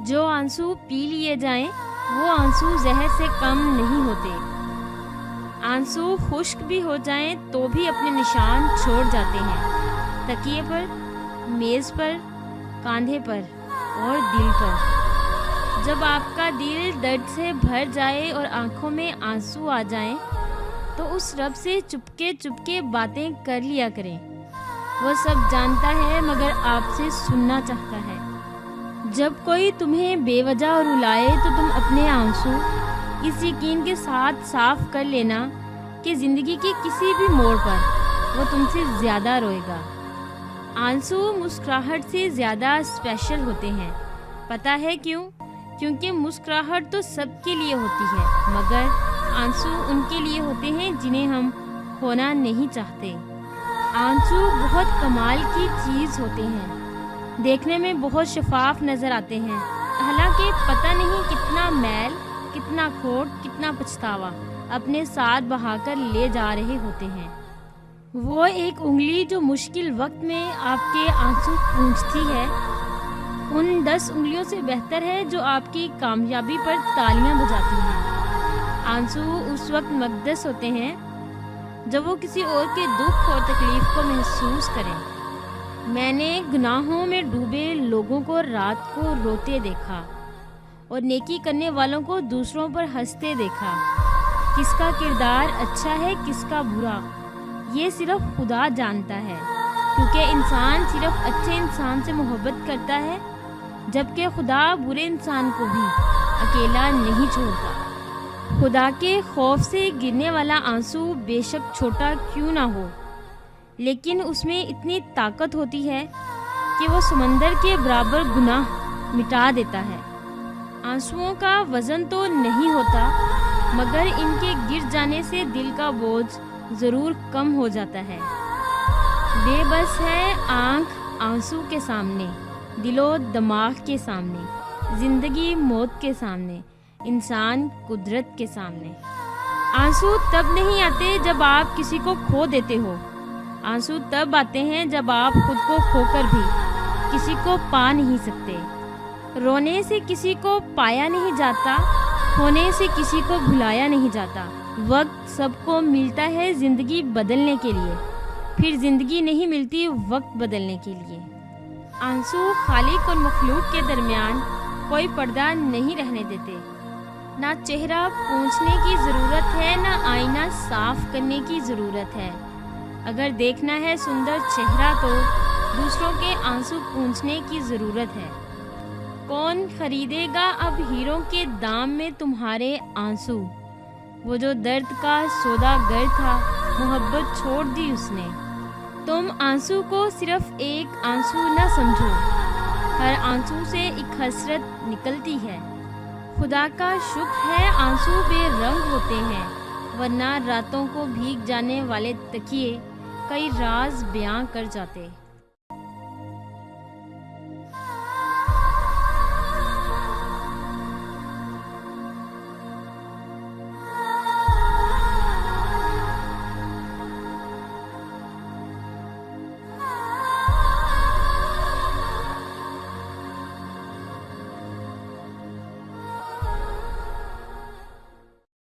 جو آنسو پی لیے جائیں وہ آنسو زہر سے کم نہیں ہوتے۔ آنسو خشک بھی ہو جائیں تو بھی اپنے نشان چھوڑ جاتے ہیں، تکیے پر، میز پر، کاندھے پر اور دل پر۔ جب آپ کا دل درد سے بھر جائے اور آنکھوں میں آنسو آ جائیں تو اس رب سے چپکے چپکے باتیں کر لیا کریں۔ وہ سب جانتا ہے مگر آپ سے سننا چاہتا ہے۔ جب کوئی تمہیں بے وجہ رلائے تو تم اپنے آنسو اس یقین کے ساتھ صاف کر لینا کہ زندگی کے کسی بھی موڑ پر وہ تم سے زیادہ روئے گا۔ آنسو مسکراہٹ سے زیادہ اسپیشل ہوتے ہیں۔ پتہ ہے کیوں؟ کیونکہ مسکراہٹ تو سب کے لیے ہوتی ہے مگر آنسو ان کے لیے ہوتے ہیں جنہیں ہم کھونا نہیں چاہتے۔ آنسو بہت کمال کی چیز ہوتے ہیں، دیکھنے میں بہت شفاف نظر آتے ہیں، حالانکہ پتہ نہیں کتنا میل، کتنا کھوٹ، کتنا پچھتاوا اپنے ساتھ بہا کر لے جا رہے ہوتے ہیں۔ وہ ایک انگلی جو مشکل وقت میں آپ کے آنسو پونچھتی ہے ان 10 انگلیوں سے بہتر ہے جو آپ کی کامیابی پر تالیاں بجاتی ہیں۔ آنسو اس وقت مقدس ہوتے ہیں جب وہ کسی اور کے دکھ اور تکلیف کو محسوس کریں۔ میں نے گناہوں میں ڈوبے لوگوں کو رات کو روتے دیکھا اور نیکی کرنے والوں کو دوسروں پر ہنستے دیکھا۔ کس کا کردار اچھا ہے کس کا برا یہ صرف خدا جانتا ہے، کیونکہ انسان صرف اچھے انسان سے محبت کرتا ہے جبکہ خدا برے انسان کو بھی اکیلا نہیں چھوڑتا۔ خدا کے خوف سے گرنے والا آنسو بے شک چھوٹا کیوں نہ ہو لیکن اس میں اتنی طاقت ہوتی ہے کہ وہ سمندر کے برابر گناہ مٹا دیتا ہے۔ آنسوؤں کا وزن تو نہیں ہوتا مگر ان کے گر جانے سے دل کا بوجھ ضرور کم ہو جاتا ہے۔ بے بس ہے آنکھ آنسو کے سامنے، دل و دماغ کے سامنے، زندگی موت کے سامنے، انسان قدرت کے سامنے۔ آنسو تب نہیں آتے جب آپ کسی کو کھو دیتے ہو، آنسو تب آتے ہیں جب آپ خود کو کھو کر بھی کسی کو پا نہیں سکتے۔ رونے سے کسی کو پایا نہیں جاتا، ہونے سے کسی کو بھلایا نہیں جاتا۔ وقت سب کو ملتا ہے زندگی بدلنے کے لیے، پھر زندگی نہیں ملتی وقت بدلنے کے لیے۔ آنسو خالق اور مخلوق کے درمیان کوئی پردہ نہیں رہنے دیتے۔ نہ چہرہ پونچھنے کی ضرورت ہے نہ آئینہ صاف کرنے کی ضرورت ہے۔ اگر دیکھنا ہے سندر چہرہ تو دوسروں کے آنسو پونچھنے کی ضرورت ہے۔ کون خریدے گا اب ہیروں کے دام میں تمہارے آنسو؟ وہ جو درد کا سوداگر تھا محبت چھوڑ دی اس نے۔ تم آنسو کو صرف ایک آنسو نہ سمجھو، ہر آنسو سے ایک حسرت نکلتی ہے۔ خدا کا شکر ہے آنسو بے رنگ ہوتے ہیں، ورنہ راتوں کو بھیگ جانے والے تکیے کئی راز بیاں کر جاتے۔